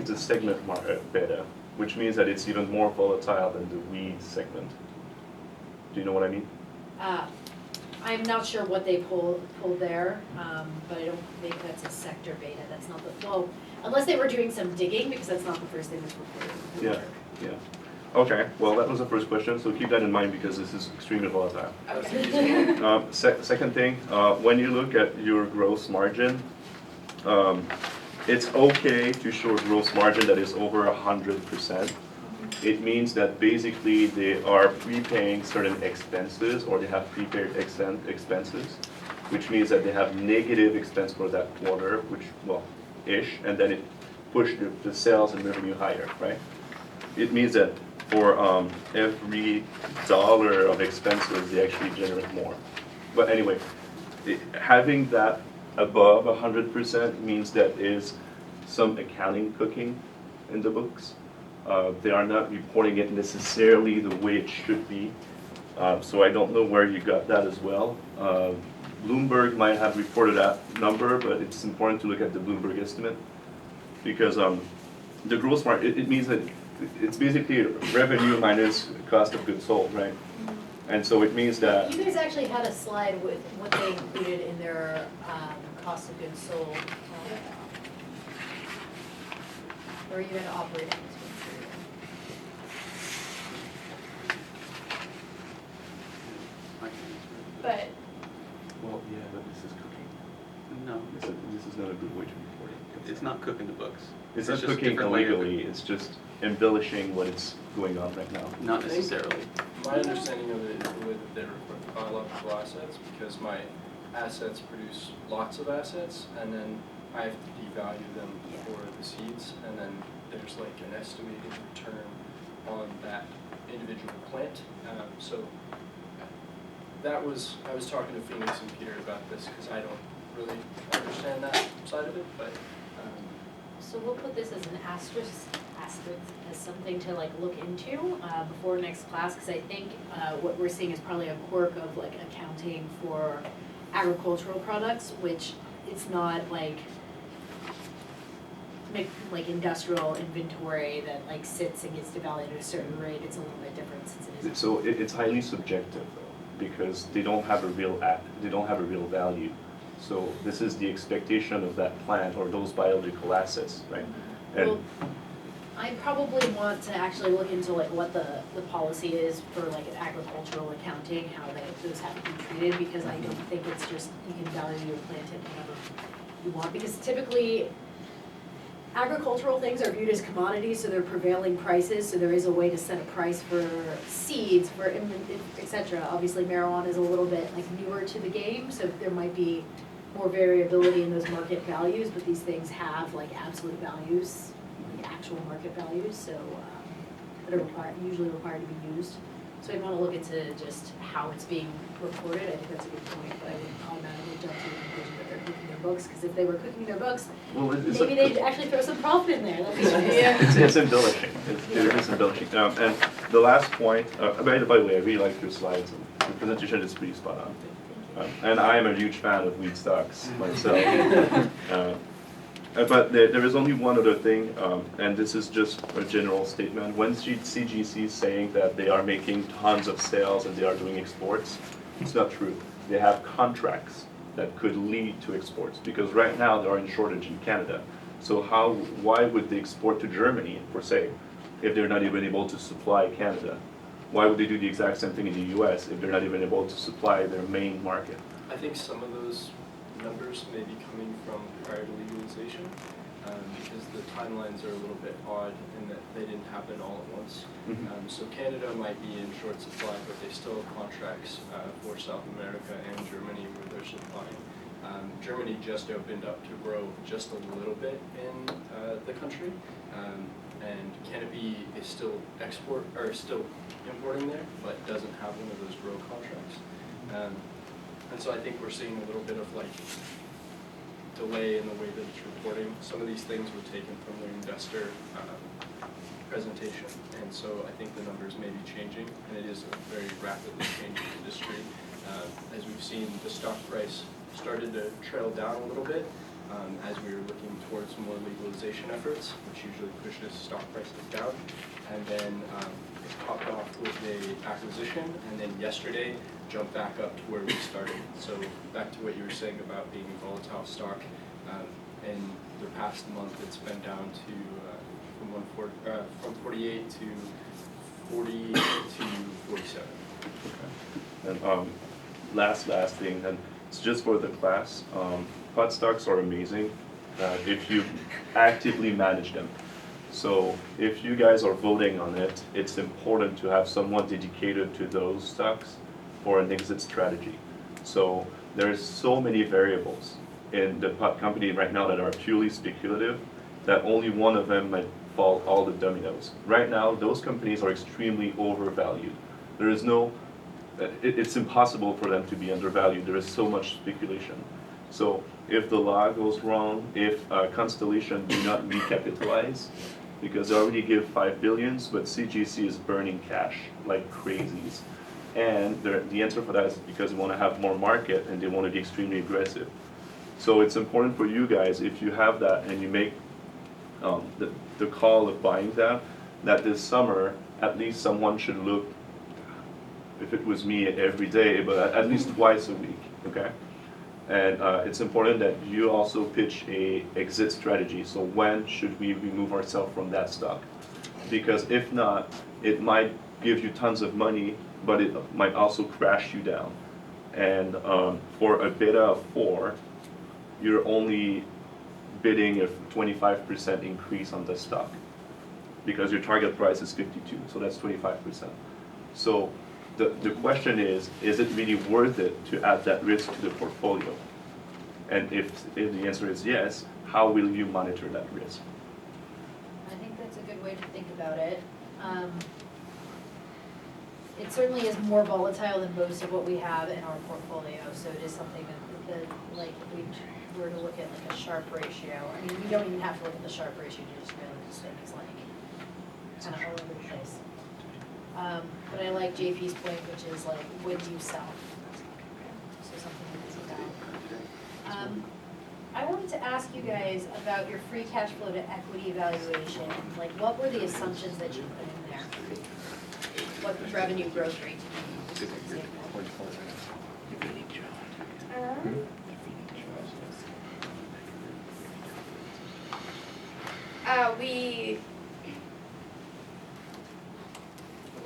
It's a segment beta, which means that it's even more volatile than the weed segment. Do you know what I mean? I'm not sure what they pulled there, but I don't think that's a sector beta. That's not the, well, unless they were doing some digging, because that's not the first thing that's reported. Yeah. Okay, well, that was the first question, so keep that in mind because this is extremely volatile. Okay. Second thing, when you look at your gross margin, it's okay to show a gross margin that is over 100%. It means that basically they are prepaying certain expenses or they have prepaid expenses, which means that they have negative expense for that quarter, which, well, ish, and then it pushed the sales and revenue higher, right? It means that for every dollar of expenses, they actually generate more. But anyway, having that above 100% means that is some accounting cooking in the books. They are not reporting it necessarily the way it should be. So I don't know where you got that as well. Bloomberg might have reported that number, but it's important to look at the Bloomberg estimate because the gross margin, it means that it's basically revenue minus cost of goods sold, right? And so it means that... You guys actually had a slide with what they included in their cost of goods sold, or even operating expenses. But Well, yeah, but this is cooking. No, This is not a good way to report it. it's not cooking the books. It's It's not just cooking different way of- illegally, it's just embellishing what is going on right now. Not necessarily. My understanding of it is the way that they report the biological assets, because my assets produce lots of assets, and then I have to devalue them for the seeds, and then there's like an estimated return on that individual plant. So that was, I was talking to Phoenix and Peter about this, because I don't really understand that side of it, but so we'll put this as an asterisk, as something to like look into before next class, because I think what we're seeing is probably a quirk of like accounting for agricultural products, which it's not like industrial inventory that like sits and gets devalued at a certain rate. It's a little bit different since it is. So it's highly subjective though, because they don't have a real value. So this is the expectation of that plant or those biological assets, right? And Well, I probably want to actually look into like what the policy is for like agricultural accounting, how those have to be treated, because I don't think it's just you can value your plant at whatever you want, because typically agricultural things are viewed as commodities, so they're prevailing prices, so there is a way to set a price for seeds, for et cetera. Obviously marijuana is a little bit like newer to the game, so there might be more variability in those market values, but these things have like absolute values, like actual market values, so that are usually required to be used. So I'd want to look into just how it's being reported. I think that's a good point, but I wouldn't automatically jump to the conclusion that they're cooking their books, because if they were cooking their books, well, maybe they'd actually throw some profit in there. That'd be nice. it's embellishing. It's embellishing. And the last point, by the way, I really like your slides. The presentation is pretty spot on. And I am a huge fan of wheat stocks myself. But there is only one other thing, and this is just a general statement. When CGC is saying that they are making tons of sales and they are doing exports, it's not true. They have contracts that could lead to exports, because right now they are in shortage in Canada. So why would they export to Germany, per se, if they're not even able to supply Canada? Why would they do the exact same thing in the US if they're not even able to supply their main market? I think some of those numbers may be coming from prior to legalization, because the timelines are a little bit odd in that they didn't happen all at once. So Canada might be in short supply, but they still have contracts for South America and Germany where they're supplying. Germany just opened up to grow just a little bit in the country, and Canopy is still importing there, but doesn't have one of those grow contracts. And so I think we're seeing a little bit of like delay in the way that it's reporting. Some of these things were taken from their investor presentation, and so I think the numbers may be changing, and it is a very rapidly changing industry. As we've seen, the stock price started to trail down a little bit, as we were looking towards more legalization efforts, which usually pushes stock prices down. And then it popped off with a acquisition, and then yesterday jumped back up to where we started. So back to what you were saying about being a volatile stock, in the past month it's been down to from 48 to 40 to 47. Okay. And last thing, and it's just for the class. PUT stocks are amazing if you actively manage them. So if you guys are voting on it, it's important to have someone dedicated to those stocks for an exit strategy. So there's so many variables in the PUT company right now that are purely speculative that only one of them might fall all the dominoes. Right now, those companies are extremely overvalued. There is no, it's impossible for them to be undervalued. There is so much speculation. So if the law goes wrong, if Constellation do not recapitalize, because they already give 5 billions, but CGC is burning cash like crazies. And the answer for that is because they want to have more market and they want to be extremely aggressive. So it's important for you guys, if you have that and you make the call of buying that this summer, at least someone should look, if it was me every day, but at least twice a week, okay? And it's important that you also pitch a exit strategy. So when should we remove ourselves from that stock? Because if not, it might give you tons of money, but it might also crash you down. And for a beta of 4, you're only bidding a 25% increase on the stock because your target price is 52, so that's 25%. So the question is it really worth it to add that risk to the portfolio? And if the answer is yes, how will you monitor that risk? I think that's a good way to think about it. It certainly is more volatile than most of what we have in our portfolio, so it is something that like, if we were to look at like a Sharpe ratio, I mean, you don't even have to look at the Sharpe ratio to just realize this thing is like kind of all over the place. But I like JP's point, which is like, when do you sell? So something to think about. I wanted to ask you guys about your free cash flow to equity evaluation. Like, what were the assumptions that you put in there? What revenue growth rate did you use, for example?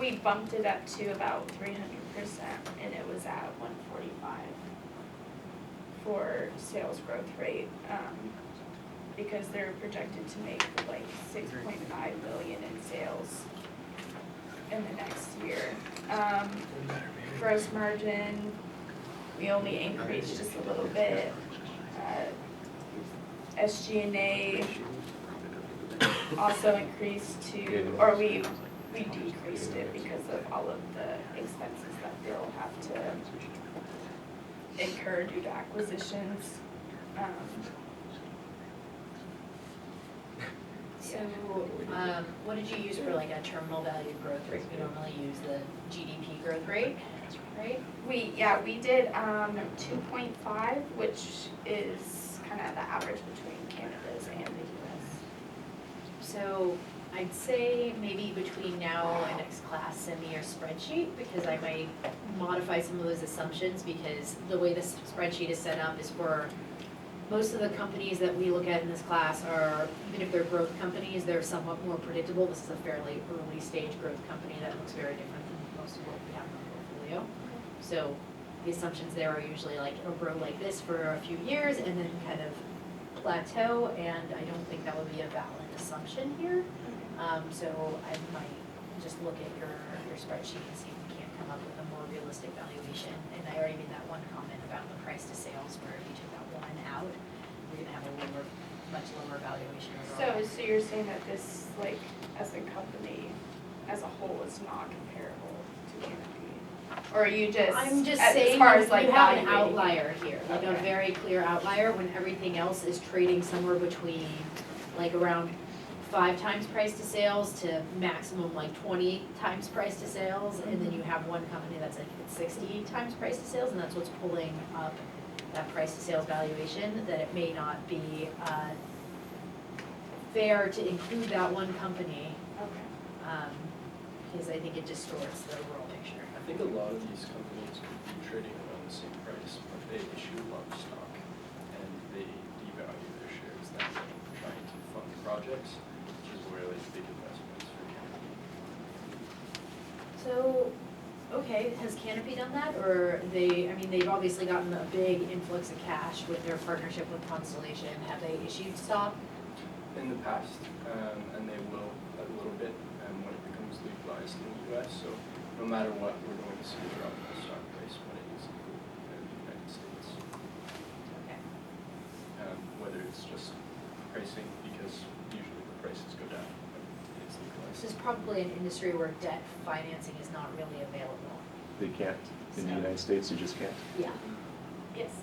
We bumped it up to about 300%, and it was at 145 for sales growth rate, because they're projected to make like 6.5 million in sales in the next year. Gross margin, we only increased just a little bit. SG&A also increased to, or we decreased it because of all of the expenses that they'll have to incur due to acquisitions. So, what did you use for like a terminal value growth rate? We normally use the GDP growth rate, right? We did 2.5, which is kind of the average between Canada's and the US. So I'd say maybe between now and next class, send me your spreadsheet, because I might modify some of those assumptions, because the way this spreadsheet is set up is for most of the companies that we look at in this class are, even if they're growth companies, they're somewhat more predictable. This is a fairly early stage growth company that looks very different than most of what we have in our portfolio. So the assumptions there are usually like, it'll grow like this for a few years and then kind of plateau, and I don't think that would be a valid assumption here. So I might just look at your spreadsheet and see if we can't come up with a more realistic valuation. And I already made that one comment about the price to sales, where if you took that one out, we're gonna have a much lower valuation overall. So you're saying that this, like, as a company, as a whole, is not comparable to Canopy? Or are you just, I'm just as saying, far as like you have an valuating it? outlier here, like a Okay. very clear outlier, when everything else is trading somewhere between like around 5 times price to sales to maximum like 20 times price to sales, and then you have one company that's like at 60 times price to sales, and that's what's pulling up that price to sales valuation, that it may not be, fair to include that one company, Okay. because I think it distorts the overall picture. I think a lot of these companies could be trading around the same price, but they issue a lot of stock and they devalue their shares that way, trying to fund projects, which is where like big investments for Canopy. So, okay, has Canopy done that, or they've obviously gotten a big influx of cash with their partnership with Constellation, have they issued stock? In the past, and they will a little bit when it becomes legalized in the US, so no matter what, we're going to see a drop in the stock price when it is legal in the United States. Okay. Whether it's just pricing, because usually the prices go down when it's legalized. This is probably an industry where debt financing is not really available. They can't. In the So- United States, you just can't. Yeah. Yes.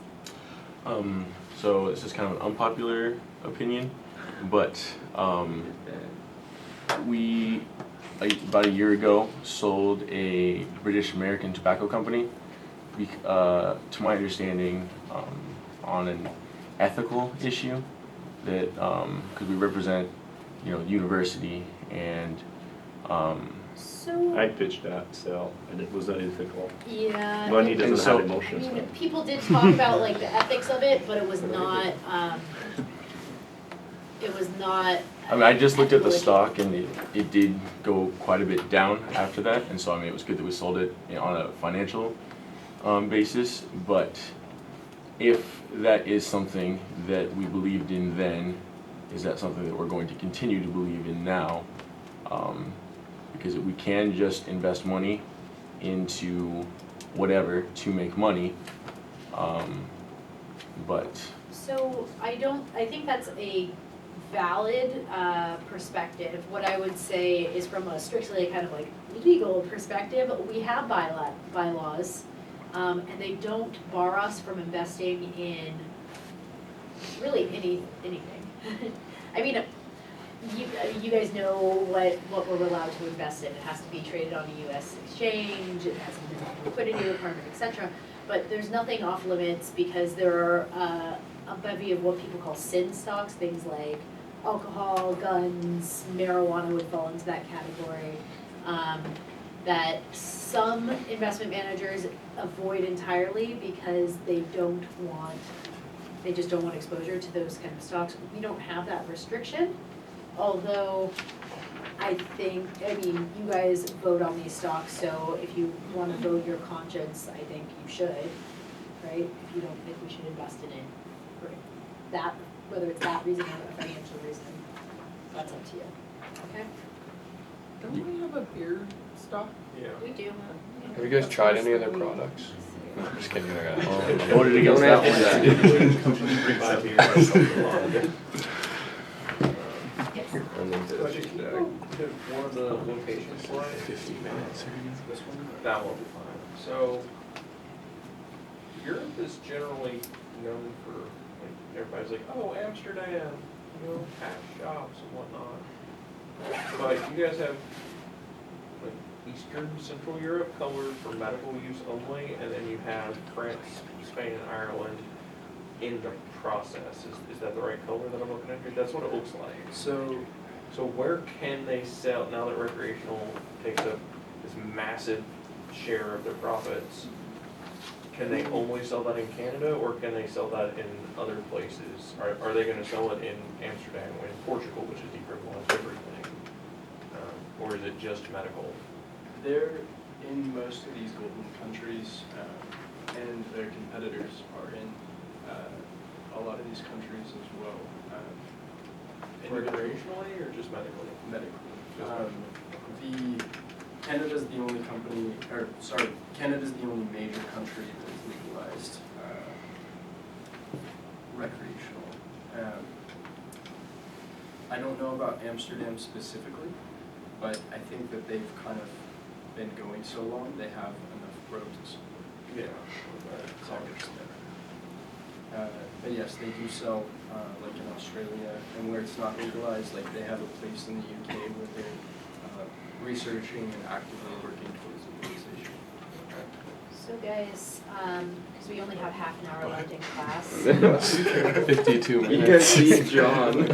So this is kind of an unpopular opinion, but we about a year ago sold a British American tobacco company, to my understanding, on an ethical issue that because we represent, university and So, I pitched that sale, and it was unethical. yeah. Money it- doesn't so- have emotions. I mean, people did talk about like the ethics of it, but it was not, I just looked at the ethical. stock and it did go quite a bit down after that, and so it was good that we sold it on a financial basis. But if that is something that we believed in then, is that something that we're going to continue to believe in now? Because we can just invest money into whatever to make money, but So I think that's a valid perspective. What I would say is from a strictly kind of like legal perspective, we have bylaws, and they don't bar us from investing in really anything. I mean, you guys know what we're allowed to invest in. It has to be traded on a US exchange, it has a minimum liquidity requirement, et cetera. But there's nothing off limits because there are a bevy of what people call sin stocks, things like alcohol, guns, marijuana would fall into that category, that some investment managers avoid entirely because they just don't want exposure to those kind of stocks. We don't have that restriction, although I mean, you guys vote on these stocks, so if you wanna vote your conscience, I think you should, right? If you don't think we should invest in it for that, whether it's that reason or a financial reason, that's up to you, okay? Don't we have a beer stock? Yeah. We do. Have you guys tried any of their products? No, I'm just kidding. I voted against that one. Yes. One of the locations slides, 50 minutes. this one, that will be fine. So, Europe is generally known for, like, everybody's like, oh, Amsterdam, cash shops and whatnot. But you guys have, like, Eastern Central Europe colored for medical use only, and then you have France, Spain, and Ireland in the process. Is that the right color that I'm looking at here? That's what it looks like. So where can they sell, now that recreational takes up this massive share of their profits, can they only sell that in Canada, or can they sell that in other places? Are they gonna sell it in Amsterdam, or in Portugal, which is the equivalent of everything? Or is it just medical? They're in most of these golden countries, and their competitors are in a lot of these countries as well. Recreationally or just medically? Medically. Canada's the only company, Canada's the only major country that has legalized recreational. I don't know about Amsterdam specifically, but I think that they've kind of been going so long, they have enough growth to support. Yeah. Congress there. But yes, they do sell, like in Australia, and where it's not legalized, like they have a place in the UK where they're researching and actively working towards legalization. So guys, because we only have half an hour left in class. 52 You can minutes. see John.